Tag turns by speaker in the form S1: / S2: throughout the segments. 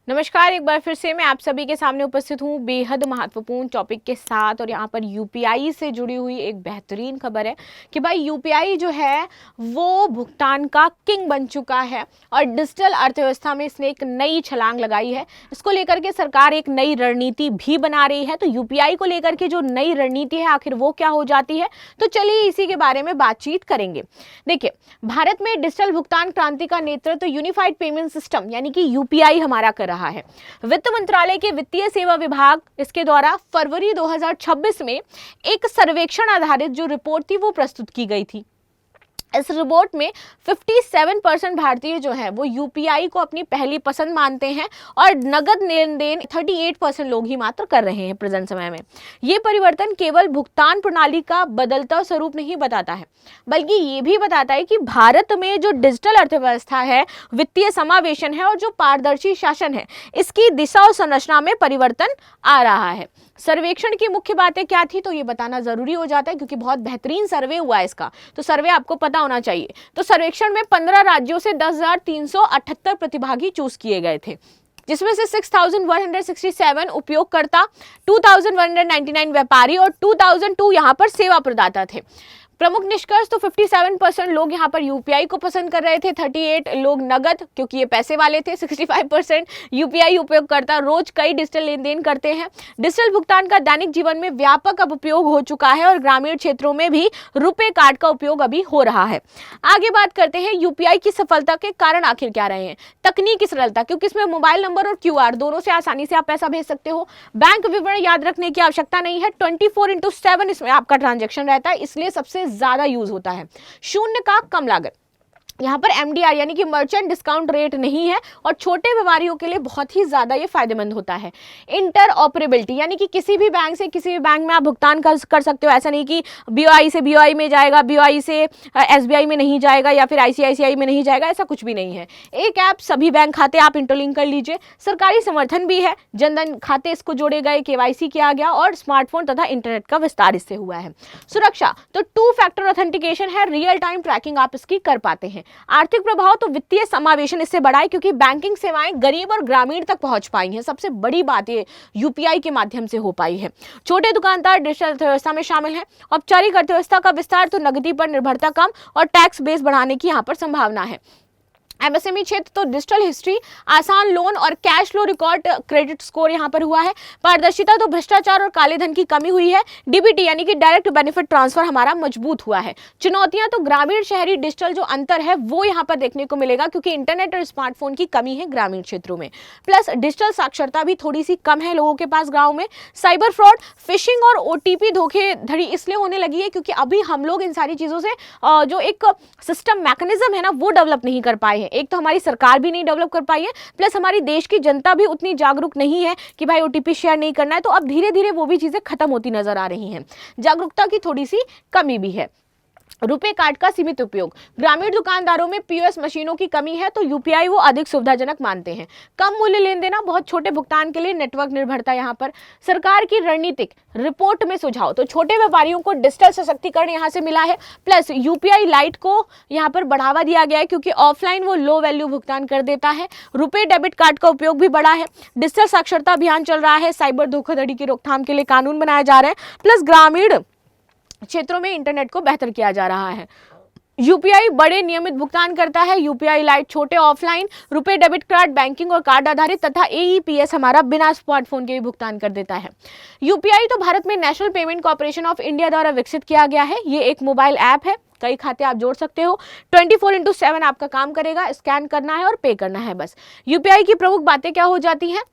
S1: नमस्कार, एक बार फिर से मैं आप सभी के सामने उपस्थित हूँ बेहद महत्वपूर्ण टॉपिक के साथ। और यहाँ पर यूपीआई से जुड़ी हुई एक बेहतरीन खबर है कि भाई यूपीआई जो है वो भुगतान का किंग बन चुका है और डिजिटल अर्थव्यवस्था में इसने एक नई छलांग लगाई है। इसको लेकर के सरकार एक नई रणनीति भी बना रही है। तो यूपीआई को लेकर के जो नई रणनीति है आखिर वो क्या हो जाती है, तो चलिए इसी के बारे में बातचीत करेंगे। देखिए, भारत में डिजिटल भुगतान क्रांति का नेतृत्व यूनिफाइड पेमेंट सिस्टम यानी कि यूपीआई हमारा कर रहा है। वित्त मंत्रालय के वित्तीय सेवा विभाग इसके द्वारा फरवरी 2026 में एक सर्वेक्षण आधारित जो रिपोर्ट थी वो प्रस्तुत की गई थी। इस रिपोर्ट में 57% भारतीय जो है वो यूपीआई को अपनी पहली पसंद मानते हैं और नगद लेन देन 38% लोग ही मात्र कर रहे हैं प्रेजेंट समय में। ये परिवर्तन केवल भुगतान प्रणाली का बदलता स्वरूप नहीं बताता है, बल्कि ये भी बताता है कि भारत में जो डिजिटल अर्थव्यवस्था है, वित्तीय समावेशन है और जो पारदर्शी शासन है, इसकी दिशा और संरचना में परिवर्तन आ रहा है। सर्वेक्षण की मुख्य बातें क्या थी, तो ये बताना जरूरी हो जाता है क्योंकि बहुत बेहतरीन सर्वे हुआ है इसका, तो सर्वे आपको पता होना चाहिए। तो सर्वेक्षण में 15 राज्यों से 10,378 प्रतिभागी चूज किए गए थे, जिसमें से 6,167 उपयोगकर्ता, 2,199 व्यापारी और 2,002 यहाँ पर सेवा प्रदाता थे। प्रमुख निष्कर्ष तो 57% लोग यहाँ पर यूपीआई को पसंद कर रहे थे, 38 लोग नगद क्योंकि ये पैसे वाले थे, 65% यूपीआई उपयोगकर्ता रोज कई डिजिटल लेन देन करते हैं। डिजिटल भुगतान का दैनिक जीवन में व्यापक अब उपयोग हो चुका है और ग्रामीण क्षेत्रों में भी रुपे कार्ड का उपयोग अभी हो रहा है। आगे बात करते हैं यूपीआई की सफलता के कारण आखिर क्या रहे हैं। तकनीकी सरलता, क्योंकि इसमें मोबाइल नंबर और क्यूआर दोनों से आसानी से आप पैसा भेज सकते हो। बैंक विवरण याद रखने की आवश्यकता नहीं है, 24/7 इसमें आपका ट्रांजेक्शन रहता है, इसलिए सबसे ज्यादा यूज होता है। शून्य का कम लागत, यहाँ पर एमडीआर यानी कि मर्चेंट डिस्काउंट रेट नहीं है और छोटे व्यापारियों के लिए बहुत ही ज्यादा ये फायदेमंद होता है। इंटर ऑपरेबिलिटी, यानी कि किसी भी बैंक से किसी भी बैंक में आप भुगतान कर सकते हो। ऐसा नहीं कि बीओआई से बीओआई में जाएगा, बीओआई से एसबीआई में नहीं जाएगा या फिर आईसीआईसीआई में नहीं जाएगा, ऐसा कुछ भी नहीं है। एक ऐप, सभी बैंक खाते आप इंटरलिंक कर लीजिए। सरकारी समर्थन भी है, जनधन खाते इसको जोड़े गए, केवाईसी किया गया और स्मार्टफोन तथा इंटरनेट का विस्तार इससे हुआ है। सुरक्षा तो 2 फैक्टर ऑथेंटिकेशन है, रियल टाइम ट्रैकिंग आप इसकी कर पाते हैं। आर्थिक प्रभाव तो वित्तीय समावेशन इससे बढ़ा है क्योंकि बैंकिंग सेवाएं गरीब और ग्रामीण तक पहुंच पाई हैं। सबसे बड़ी बात ये यूपीआई के माध्यम से हो पाई है। छोटे दुकानदार डिजिटल अर्थव्यवस्था में शामिल हैं। औपचारिक अर्थव्यवस्था का विस्तार तो नकदी पर निर्भरता कम और टैक्स बेस बढ़ाने की यहाँ पर संभावना है। एमएसएमई क्षेत्र तो डिजिटल हिस्ट्री, आसान लोन और cash flow record credit score यहाँ पर हुआ है। पारदर्शिता तो भ्रष्टाचार और काले धन की कमी हुई है। डीबीटी यानी कि डायरेक्ट बेनिफिट ट्रांसफर हमारा मजबूत हुआ है। चुनौतियां तो ग्रामीण शहरी डिजिटल जो अंतर है वो यहाँ पर देखने को मिलेगा क्योंकि इंटरनेट और स्मार्टफोन की कमी है ग्रामीण क्षेत्रों में। प्लस डिजिटल साक्षरता भी थोड़ी सी कम है लोगों के पास गाँव में। साइबर फ्रॉड, फिशिंग और ओटीपी धोखेधड़ी इसलिए होने लगी है क्योंकि अभी हम लोग इन सारी चीजों से जो एक सिस्टम मैकेनिज्म है ना वो डेवलप नहीं कर पाए हैं। एक तो हमारी सरकार भी नहीं डेवलप कर पाई है, प्लस हमारी देश की जनता भी उतनी जागरूक नहीं है कि भाई ओटीपी शेयर नहीं करना है। तो अब धीरे धीरे वो भी चीजें खत्म होती नजर आ रही हैं। जागरूकता की थोड़ी सी कमी भी है। रुपे कार्ड का सीमित उपयोग, ग्रामीण दुकानदारों में पीओएस मशीनों की कमी है तो यूपीआई वो अधिक सुविधाजनक मानते हैं। कम मूल्य लेन देना, बहुत छोटे भुगतान के लिए नेटवर्क निर्भरता। यहाँ पर सरकार की रणनीतिक रिपोर्ट में सुझाव तो छोटे व्यापारियों को डिजिटल सशक्तिकरण यहाँ से मिला है। प्लस यूपीआई लाइट को यहाँ पर बढ़ावा दिया गया है क्योंकि ऑफलाइन वो लो वैल्यू भुगतान कर देता है। रुपे डेबिट कार्ड का उपयोग भी बढ़ा है। डिजिटल साक्षरता अभियान चल रहा है। साइबर धोखाधड़ी की रोकथाम के लिए कानून बनाए जा रहे हैं। प्लस ग्रामीण क्षेत्रों में इंटरनेट को बेहतर किया जा रहा है। यूपीआई बड़े नियमित भुगतान करता है। यूपीआई लाइट छोटे offline, RuPay debit card banking और कार्ड आधारित तथा एईपीएस हमारा बिना स्मार्टफोन के भी भुगतान कर देता है। यूपीआई तो भारत में national payment corporation of India द्वारा विकसित किया गया है। ये एक मोबाइल ऐप है, कई खाते आप जोड़ सकते हो। 24/7 आपका काम करेगा, स्कैन करना है और पे करना है बस। यूपीआई की प्रमुख बातें क्या हो जाती हैं,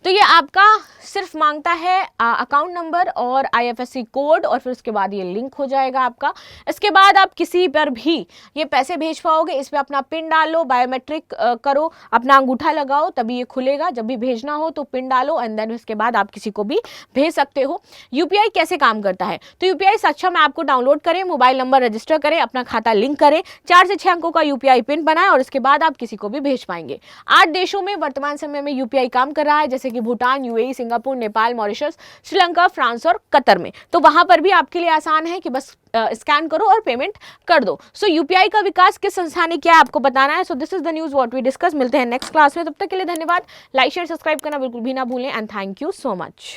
S1: तो ये आपका सिर्फ मांगता है अकाउंट नंबर और आईएफएससी कोड और फिर उसके बाद ये लिंक हो जाएगा आपका। इसके बाद आप किसी पर भी ये पैसे भेज पाओगे। इसमें अपना पिन डालो, बायोमेट्रिक करो, अपना अंगूठा लगाओ, तभी ये खुलेगा। जब भी भेजना हो तो पिन डालो एंड देन उसके बाद आप किसी को भी भेज सकते हो। यूपीआई कैसे काम करता है, तो यूपीआई सक्षम ऐप को डाउनलोड करें, मोबाइल नंबर रजिस्टर करें, अपना खाता लिंक करें, 4 से 6 अंकों का यूपीआई पिन बनाएं और इसके बाद आप किसी को भी भेज पाएंगे। 8 देशों में वर्तमान समय में यूपीआई काम कर रहा है। जैसे कि Bhutan, UAE, Singapore, Nepal, Mauritius, Sri Lanka, France और कतर में। तो वहां पर भी आपके लिए आसान है कि बस स्कैन करो और पेमेंट कर दो। सो यूपीआई का विकास किस संस्थान ने किया है आपको बताना है। So this is the news what we discuss. मिलते हैं नेक्स्ट क्लास में, तब तक के लिए धन्यवाद। लाइक शेयर सब्सक्राइब करना बिल्कुल भी ना भूलें and thank you so much.